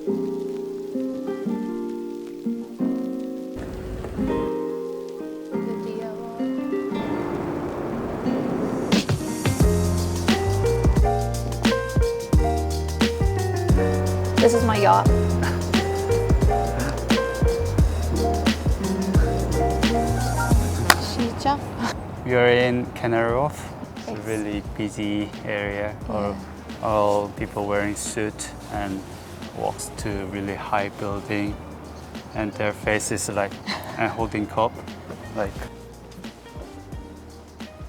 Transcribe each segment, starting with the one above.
This is my yacht. We are in Canary Wharf. It's a really busy area. All people wearing suit and walks to really high building, and their faces like and holding cup, like.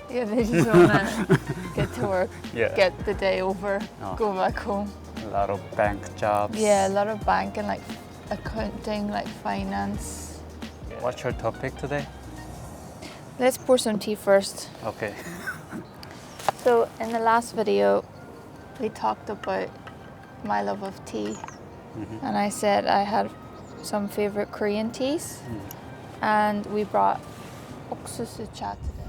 Yeah, they just wanna get to work, get the day over, go back home. A lot of bank jobs. Yeah, a lot of banking, like accounting, like finance. What's your topic today? Let's pour some tea first. Okay. So in the last video, we talked about my love of tea. And I said I had some favorite Korean teas. And we brought 옥수수 cha today.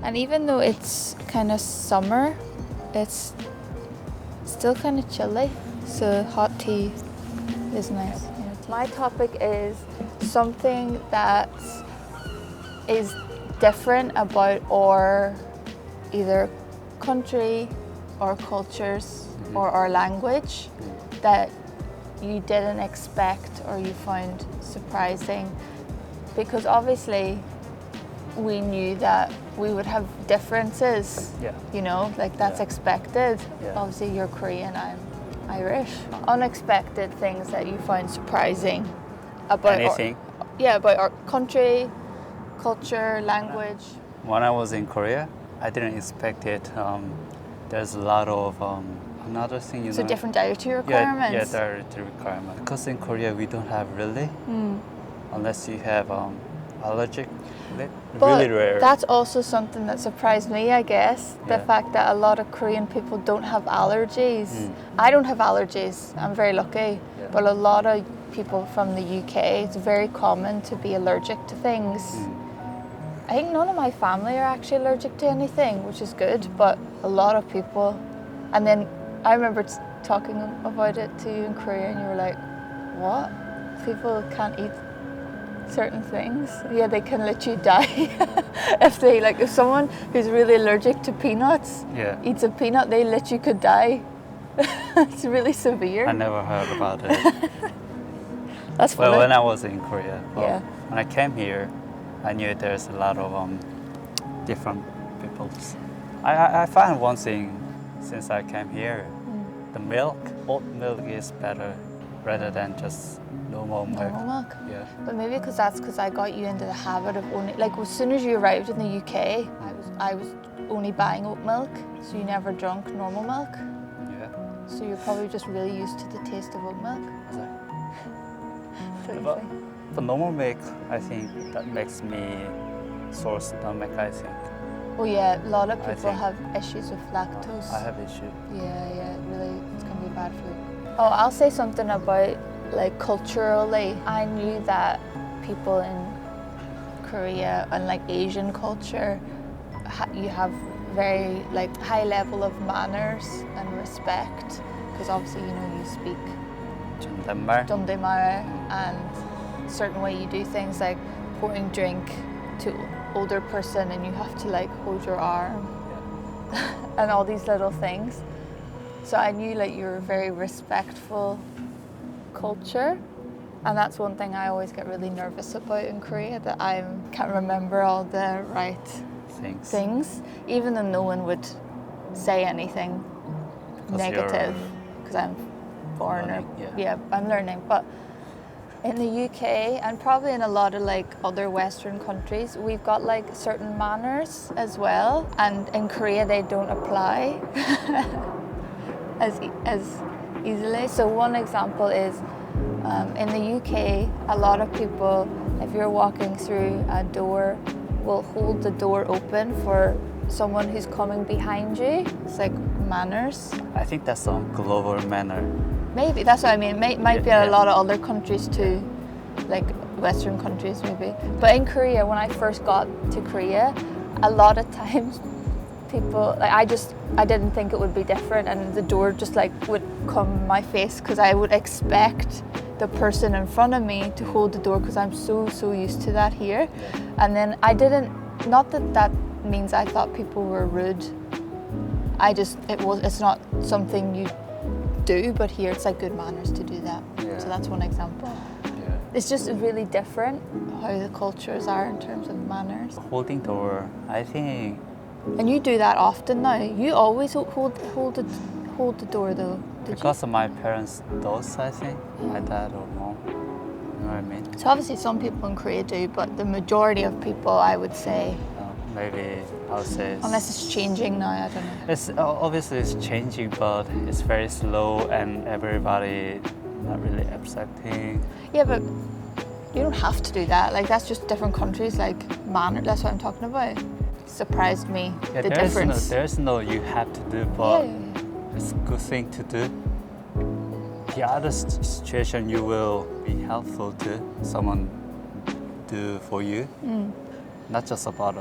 And even though it's kind of summer, it's still kind of chilly. So hot tea is nice. My topic is something that is different about our either country or cultures or our language that you didn't expect or you found surprising, because obviously we knew that we would have differences, you know, like that's expected. Obviously you're Korean, I'm Irish. Unexpected things that you find surprising about anything? About our country, culture, language. When I was in Korea, I didn't expect it. There's a lot of another thing, you So know. different dietary requirements. Yeah, dietary requirements. Because in Korea we don't have really, unless you have allergic. But really rare. that's also something that surprised me, I guess. The fact that a lot of Korean people don't have allergies. I don't have allergies, I'm very lucky. But a lot of people from the UK, it's very common to be allergic to things. I think none of my family are actually allergic to anything, which is good, but a lot of people. And then I remember talking about it to you in Korea, and you were like, what? People can't eat certain things? Yeah, they can literally die. If someone who's really allergic to peanuts eats a peanut, they literally could die. It's really severe. I never heard about it. That's funny. Well, when I was in Korea, when I came here, I knew there's a lot of different peoples. I find one thing since I came here, the milk, oat milk is better rather than just normal milk. Normal milk? Yeah. But maybe that's because I got you into the habit of only, like as soon as you arrived in the UK, I was only buying oat milk, so you never drank normal milk. Yeah. So you're probably just really used to the taste of oat milk. The normal milk, I think that makes me sore stomach, I think. Oh yeah, a lot of people have issues with lactose. I have issue. Yeah, really, it's gonna be bad for you. Oh, I'll say something about like culturally. I knew that people in Korea and like Asian culture, you have very like high level of manners and respect, because obviously you know you speak 존댓말 and certain way you do things like pouring drink to older person and you have to like hold your arm and all these little things. So I knew like you were a very respectful culture, and that's one thing I always get really nervous about in Korea, that I can't remember all the right things, even though no one would say anything negative because I'm foreigner. I'm learning. But in the UK and probably in a lot of like other Western countries, we've got like certain manners as well, and in Korea they don't apply as easily. So one example is in the UK, a lot of people, if you're walking through a door, will hold the door open for someone who's coming behind you. It's like manners. I think that's some global manner. Maybe, that's what I mean. It might be in a lot of other countries too, like Western countries maybe. But in Korea, when I first got to Korea, a lot of times people, like I didn't think it would be different, and the door just like would come my face because I would expect the person in front of me to hold the door because I'm so used to that here. And then I didn't, not that means I thought people were rude. It's not something you do, but here it's like good manners to do that. Yeah. So that's one example. Yeah. It's just really different how the cultures are in terms of manners. Holding door, I think. And you do that often now. You always hold the door though. Did Because of my parents does, I think. My dad or mom. You know what I mean? you? So obviously some people in Korea do, but the majority of people, I would say, Maybe I would say. unless it's changing now, I don't know. It's obviously it's changing, but it's very slow, and everybody not really accepting. Yeah, but you don't have to do that. Like that's just different countries, like manner. That's what I'm talking about. Surprised me the difference. There's no you have to do, but Yeah. it's a good thing to do. The other situation, you will be helpful to someone do for you. Not just about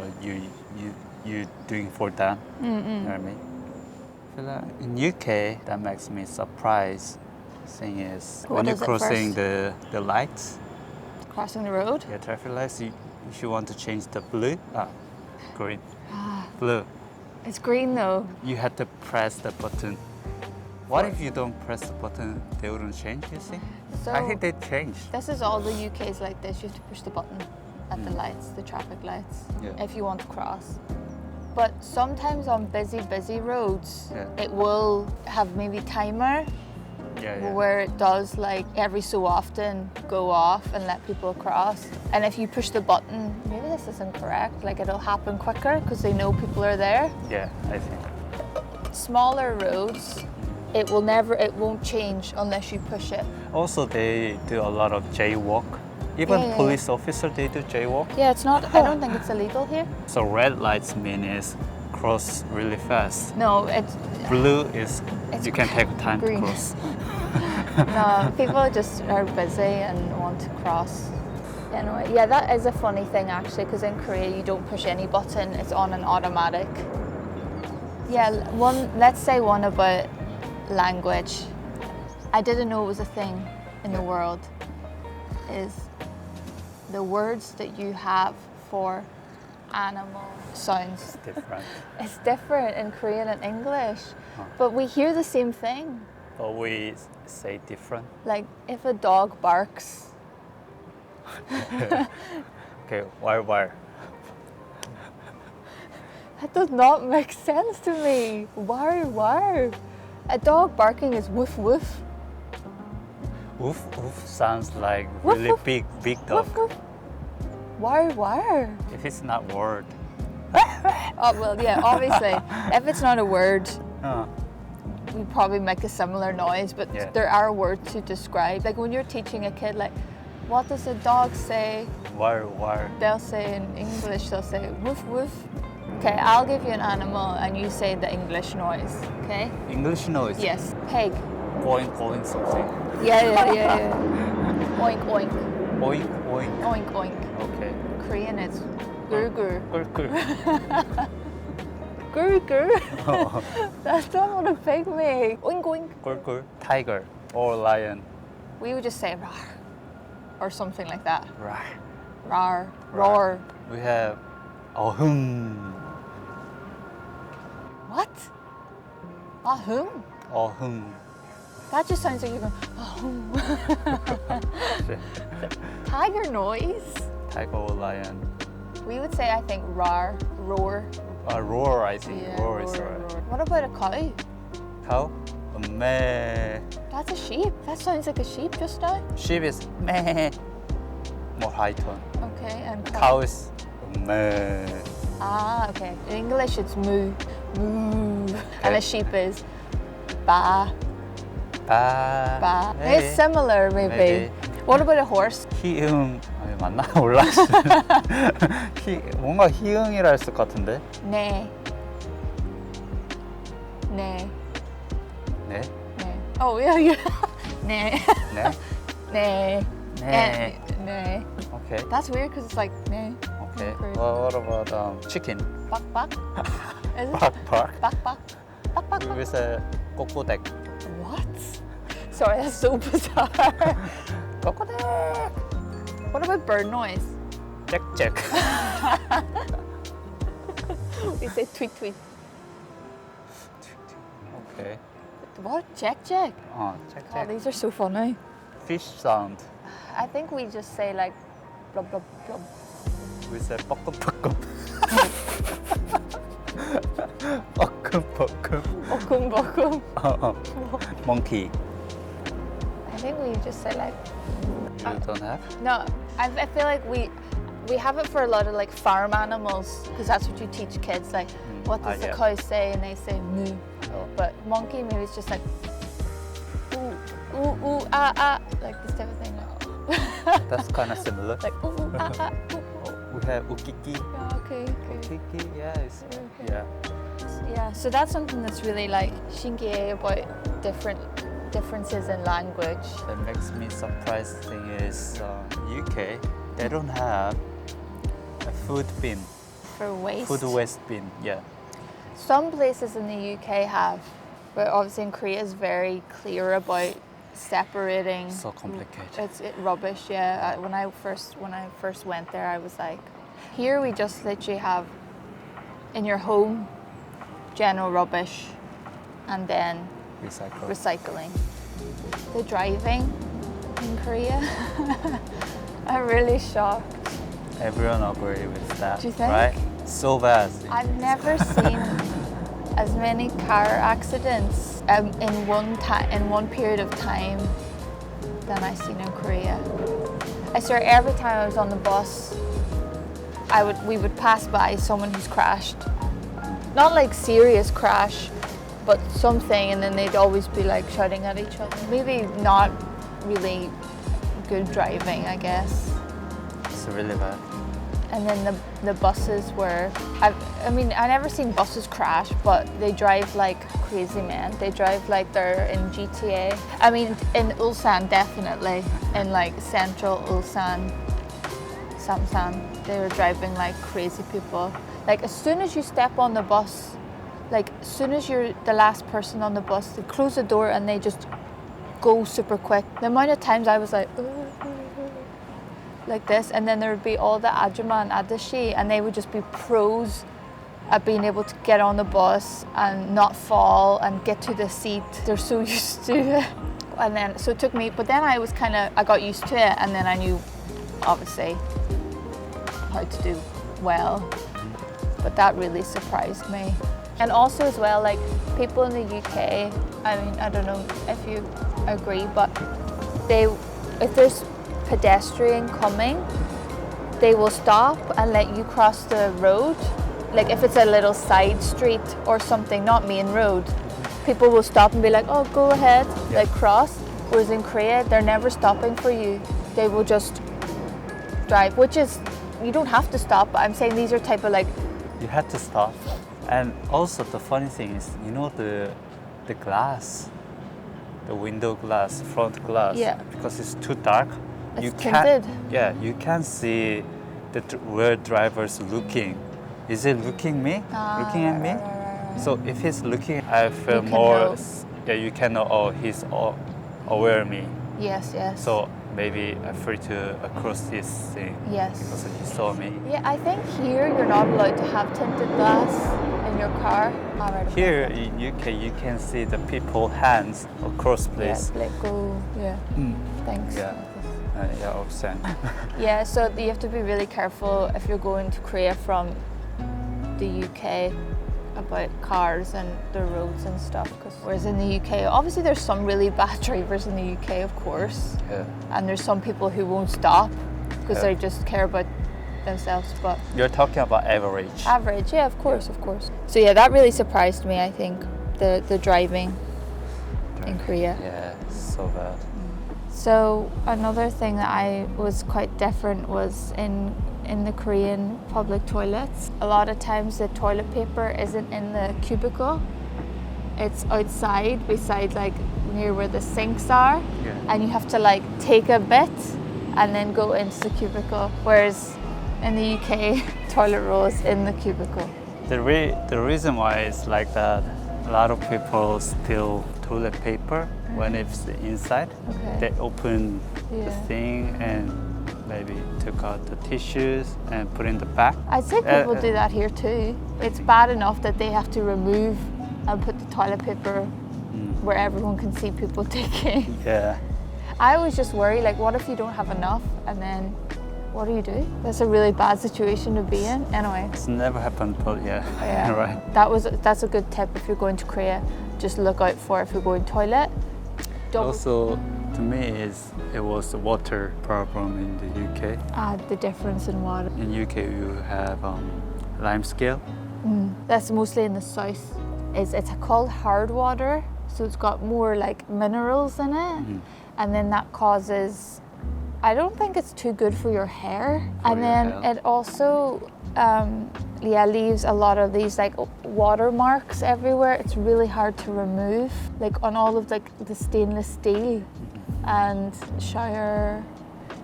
you doing for them. You know what I mean? I feel like in UK, that makes me surprised. Thing is, What when you're is it crossing first? the lights, Crossing the road. yeah, traffic lights. If you want to change the green, blue, It's green though. you have to press the button. What if you don't press the button? They wouldn't change. You see? So I think they changed. this is all the UK's like this. You have to push the button at the lights, the traffic lights, Yeah. if you want to cross. But sometimes on busy roads, Yeah. it will have maybe timer Yeah. where it does like every so often go off and let people cross. And if you push the button, maybe this isn't correct, like it'll happen quicker because they know people are there. Yeah, I think. Smaller roads, it won't change unless you push it. Also, they do a lot of jaywalk. Even Yeah. police officers, they do jaywalk. Yeah, it's not, I don't think it's illegal here. So red lights mean is cross really fast. No, it's, Blue is It's you can take time green. to cross. no, people just are busy and want to cross. Anyway, yeah, that is a funny thing actually, because in Korea you don't push any button, it's on an automatic. Yeah, let's say one about language. I didn't know it was a thing in the world, is the words that you have for animal sounds. Different. It's different in Korean and English, but we hear the same thing. But we say different. Like if a dog barks, Okay, why? that does not make sense to me. Why? A dog barking is woof woof. Woof woof sounds like Woof, really woof. big dog. Woof woof. Why? If it's not word. Oh well, yeah, obviously. If it's not a word, Uh, we probably make a similar noise, but Yeah. there are words to describe. Like when you're teaching a kid, like, what does a dog say? why? They'll say in English, they'll say woof woof. Okay, I'll give you an animal and you say the English noise, okay? English noise. Yes, pig. Going something. Yeah. Oink, oink. Oink oink. Oink, oink. Okay. Korean is gur gur. Gur. Gur gur. Oh. That's not what a pig makes. Oink, oink. Gur. Tiger or lion. We would just say rar or something like that. Right. Rar, roar. We have ahum. What? Ahum? Ahum. That just sounds like you're going, ahum. Tiger noise. Tiger or lion. We would say, I think, rar, roar. Roar, I think. Yeah, roar is roar, right. roar. What about a cow? Cow? Meh. That's a sheep. That sounds like a sheep just now. Sheep is meh. More high tone. Okay, and Cow is meh. Ah, okay. In English, it's moo, moo. And Okay. a sheep is ba, 바. ba. Maybe. It's similar, maybe. What about a horse? 희응. 아니, 맞나? 몰라. 뭔가 희응이라 했을 것 같은데. 네. 네. 네. 네. Oh, yeah. 네. 네. 네. 네. 네. Okay. That's weird because it's like 네. Okay. Great. What about chicken? Bak bak. Is it? Park. Back. We say 꼬꼬댁. What? Sorry, that's so bizarre. Crocodile. What about bird noise? 짹짹. We say tweet tweet. Okay. What? Check. Oh, Oh, 짹짹. these are so funny. Fish sound. I think we just say like blub blub blub. We say 뻐끔뻐끔. 뻐끔뻐끔. Bokum. Monkey. I think we just say like. You don't have? No, I feel like we have it for a lot of like farm animals because that's what you teach kids. Like, what does the yeah. cow say? And they say moo. Oh. But monkey maybe it's just like ooh ooh ooh ah like this type of thing. Like, That's kind of similar. like ooh ooh ah ooh. We have ukiki. Yeah, okay. Ukiki, yeah, it's, Okay. yeah. Yeah, so that's something that's really like 신기해 about differences in language. That makes me surprised thing is UK, they don't have a food bin, For waste. food waste bin, yeah. Some places in the UK have, but obviously in Korea is very clear about separating. So complicated. It's rubbish, yeah. When I first went there, I was like, here we just literally have in your home general rubbish, and then Recycle. recycling. The driving in Korea, I'm really shocked. Everyone agree with that, Do you think? right? So bad. I've never seen as many car accidents in one period of time than I seen in Korea. I swear every time I was on the bus, we would pass by someone who's crashed. Not like serious crash, but something, and then they'd always be like shouting at each other. Maybe not really good driving, I guess. It's really bad. And then the buses were, I mean, I never seen buses crash, but they drive like crazy, man. They drive like they're in GTA. I mean, in Ulsan, definitely. In like central Ulsan, Samsan, they were driving like crazy people. Like as soon as you step on the bus, like as soon as you're the last person on the bus, they close the door and they just go super quick. The amount of times I was like this, and then there would be all the ajumma and adashi, and they would just be pros at being able to get on the bus and not fall and get to the seat. They're so used to it. And then, so it took me, but then I got used to it, and then I knew, obviously, how to do well. But that really surprised me. And also as well, like people in the UK, I mean, I don't know if you agree, but if there's pedestrian coming, they will stop and let you cross the road. Like if it's a little side street or something, not main road, people will stop and be like, oh, go ahead, like cross. Whereas in Korea, they're never stopping for you. They will just drive, which is, you don't have to stop, but I'm saying these are type of like, You had to stop. And also the funny thing is, you know the glass, the window glass, front glass, Yeah. because it's too dark. It's you tinted. you can't see where driver's looking. Is it looking me? Looking at me? right. So if he's looking, I feel You can more. know. Yeah, you can know. Oh, he's aware of me. Yes. So maybe I'm free to cross this thing Yes. because he saw me. Yeah, I think here you're not allowed to have tinted glass in your car. All right, okay. Here in UK, you can see the people hands across place. Yeah, let go. Yeah. Thanks. Yeah. Yeah, obscene. Yeah, so you have to be really careful if you're going to Korea from the UK about cars and the roads and stuff. Whereas in the UK, obviously there's some really bad drivers in the UK, of course. Yeah. And there's some people who won't stop because Yeah. they just care about themselves. But You're talking about average. average, yeah, of course. So yeah, that really surprised me, I think, the driving in Korea. Yeah, so bad. So another thing that I was quite different was in the Korean public toilets. A lot of times the toilet paper isn't in the cubicle. It's outside, beside like near where the sinks are. Yeah. And you have to like take a bit and then go into the cubicle. Whereas in the UK, toilet roll is in the cubicle. The reason why it's like that, a lot of people steal toilet paper when it's inside. Okay. They open the Yeah. thing and maybe took out the tissues and put in the back. I'd say people do that here too. It's bad enough that they have to remove and put the toilet paper where everyone can see people taking. Yeah. I always just worry, like, what if you don't have enough and then what do you do? That's a really bad situation to be in. Anyway. It's never happened, but yeah, Yeah. right. That's a good tip if you're going to Korea. Just look out for if you're going toilet. Also, to me, it was a water problem in the UK. The difference in water. In UK, you have lime scale. That's mostly in the south. It's called hard water, so it's got more like minerals in it, and then that causes. I don't think it's too good for your hair, and then it also leaves a lot of these like watermarks everywhere. It's really hard to remove, like on all of like the stainless steel and shower.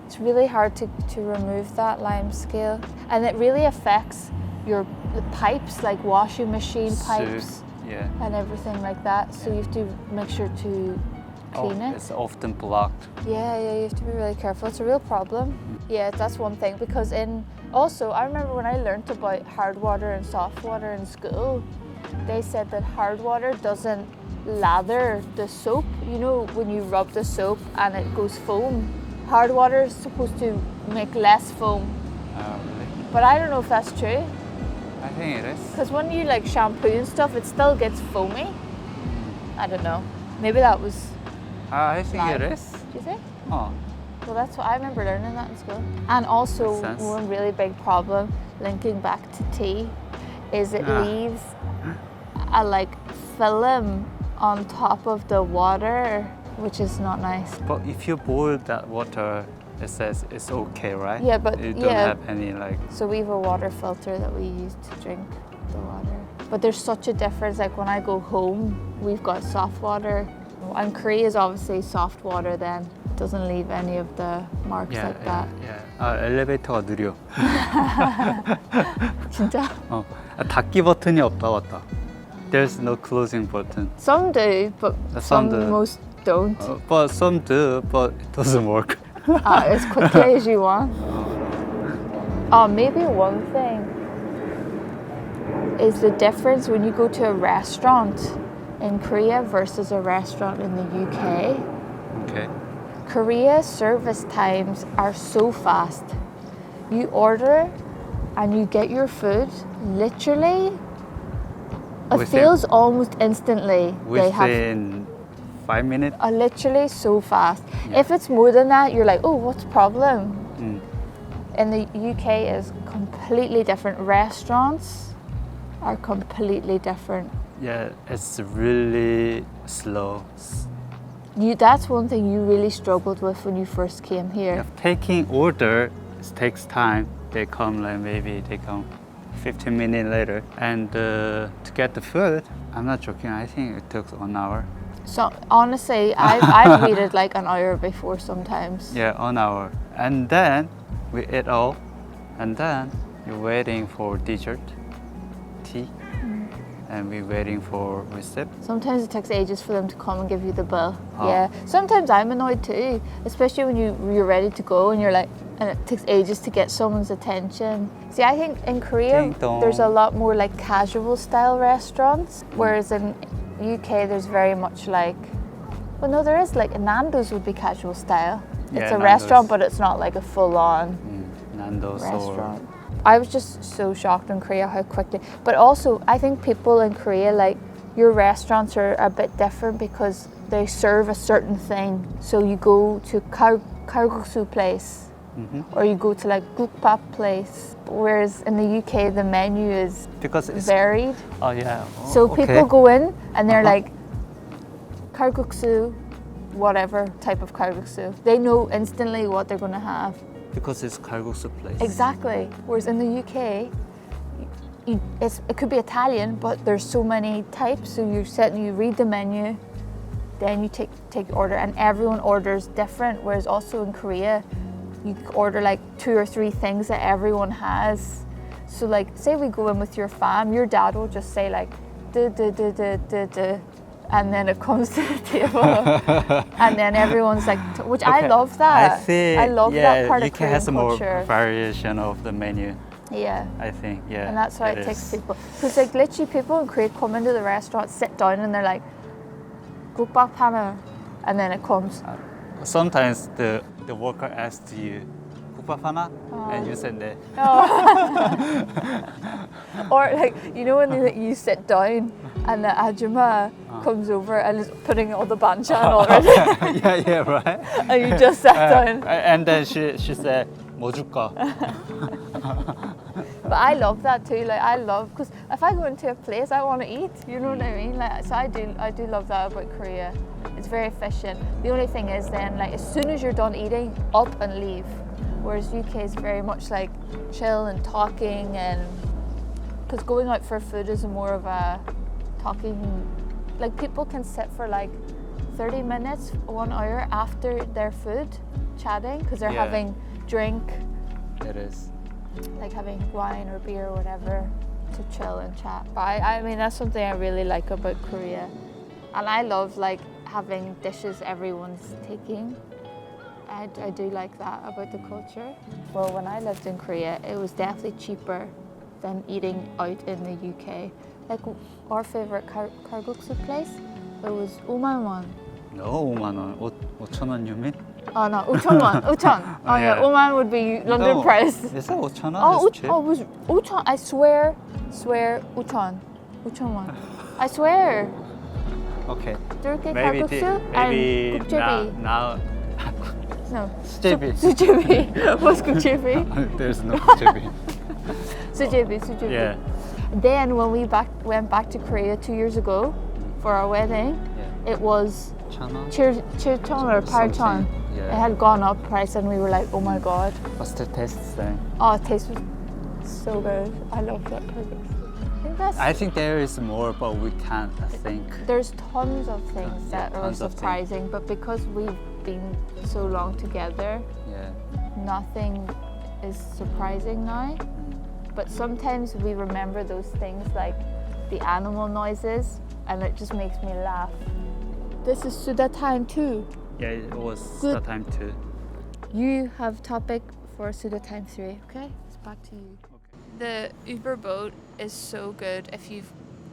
It's really hard to remove that lime scale, and it really affects the pipes, like washing machine pipes. Yeah. And everything like that. So you have to make sure to clean it. It's often blocked. Yeah, you have to be really careful. It's a real problem. Yeah, that's one thing. Because also, I remember when I learned about hard water and soft water in school, they said that hard water doesn't lather the soap. You know, when you rub the soap and it goes foam, hard water is supposed to make less foam. Really? But I don't know if that's true. I think it is. Because when you like shampoo and stuff, it still gets foamy. I don't know. Maybe that was. I think lime. it is. Do you think? Oh. Well, that's what I remember learning that in school. And also, Makes sense. one really big problem linking back to tea is it leaves a like film on top of the water, which is not nice. But if you boil that water, it says it's okay, right? Yeah, but you don't have any like. So we have a water filter that we use to drink the water. But there's such a difference. Like when I go home, we've got soft water, and Korea is obviously soft water. Then it doesn't leave any of the marks like that. Yeah. 엘리베이터가 느려. 진짜? 닫기 버튼이 없다 맞다. There's no closing button. Some do, but Some do. most don't. But some do, but it doesn't work. As quickly as you want. Maybe one thing is the difference when you go to a restaurant in Korea versus a restaurant in the UK. Okay. Korea service times are so fast. You order and you get your food literally. It feels almost instantly. Within 5 minutes? Literally so fast. Yeah. If it's more than that, you're like, oh, what's the problem? In the UK is completely different. Restaurants are completely different. Yeah, it's really slow. That's one thing you really struggled with when you first came here. Yeah, taking order takes time. They come 15 minutes later. And to get the food, I'm not joking, I think it took 1 hour. So honestly, I've waited like an hour before sometimes. Yeah, 1 hour. And then we eat all. And then you're waiting for dessert, tea. And we're waiting for receipt. Sometimes it takes ages for them to come and give you the bill. Oh. Yeah. Sometimes I'm annoyed too, especially when you're ready to go and you're like, and it takes ages to get someone's attention. See, I think in Korea Ding dong. there's a lot more like casual style restaurants, whereas in UK there's very much like, well, no, there is like Nando's would be casual style. Yeah, It's a Nando's. restaurant, but it's not like a full-on Nando's restaurant. I was just so shocked in Korea how quickly. But also, I think people in Korea, like, your restaurants are a bit different because they serve a certain thing. So you go to kalguksu place, or you go to like gukbap place. Whereas in the UK, the menu is because it's varied. Oh yeah. So people go in and they're like, kalguksu, whatever type of kalguksu. They know instantly what they're going to have. Because it's kalguksu place. Exactly. Whereas in the UK, it could be Italian, but there's so many types. So you read the menu, then you take your order, and everyone orders different. Whereas also in Korea, you order like 2 or 3 things that everyone has. So like, say we go in with your fam, your dad will just say like, duh, duh, duh, duh, duh, duh, and then it comes to the table, and then everyone's like, which I love that. I think, I love that part you of can Korean have some culture. more variation of the menu. Yeah. I think, yeah. And that's why it takes people. Because like literally people in Korea come into the restaurant, sit down, and they're like, 국밥 하나, and then it comes. Sometimes the worker asks you, 국밥 하나? And you said that. Or like, you know when you sit down and the ajumma comes over and is putting all the banchan already. yeah, right. And you just sat down. And then she said, 뭐 줄까? But I love that too. Like I love, because if I go into a place, I want to eat. You know what I mean? Like, so I do love that about Korea. It's very efficient. The only thing is then, like, as soon as you're done eating, up and leave. Whereas UK is very much like chill and talking, and because going out for food is more of a talking. Like people can sit for like 30 minutes, 1 hour after their food, chatting because they're having drink. It is. Like having wine or beer or whatever to chill and chat. But I mean, that's something I really like about Korea. And I love like having dishes everyone's taking. I do like that about the culture. Well, when I lived in Korea, it was definitely cheaper than eating out in the UK. Like our favorite kalguksu place, it was 5만 won. No, 5만 원. 5,000원 you mean? Oh no, 5천 won. 5천. Oh yeah, 5만 would be London No, price. Is that 5,000원? Oh, It's cheap. it was 5천. I swear 5천. 5천 won. I swear. Okay. Turkey Maybe kalguksu maybe and 국제비. now No. 수제비. 수제비. What's 국제비? There's no 수제비. 수제비. Yeah. Then when we went back to Korea 2 years ago for our wedding, it was 7천 or 8천. Yeah. It had gone up price, and we were like, oh my god. What's the taste then? Oh, it tastes so good. I love that kalguksu. I think there is more, but we can't think. There's tons of things that are tons of surprising, but because we've been so long together, nothing is surprising now. But sometimes we remember those things like the animal noises, and it just makes me laugh. This is Suda time too. Yeah, it was Good. the time to. You have topic for Suda time 3, okay? It's back to you. The Uber boat is so good if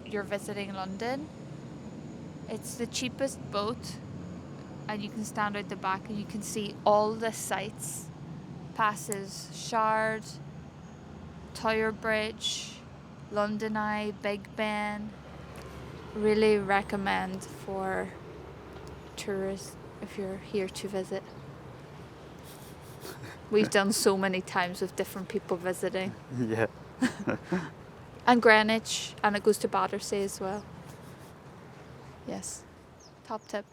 you're visiting London. It's the cheapest boat, and you can stand out the back and you can see all the sights. Passes Shard, Tower Bridge, London Eye, Big Ben. Really recommend for tourists if you're here to visit. We've done so many times with different people visiting. Yeah. And Greenwich, and it goes to Battersea as well. Yes, top tip.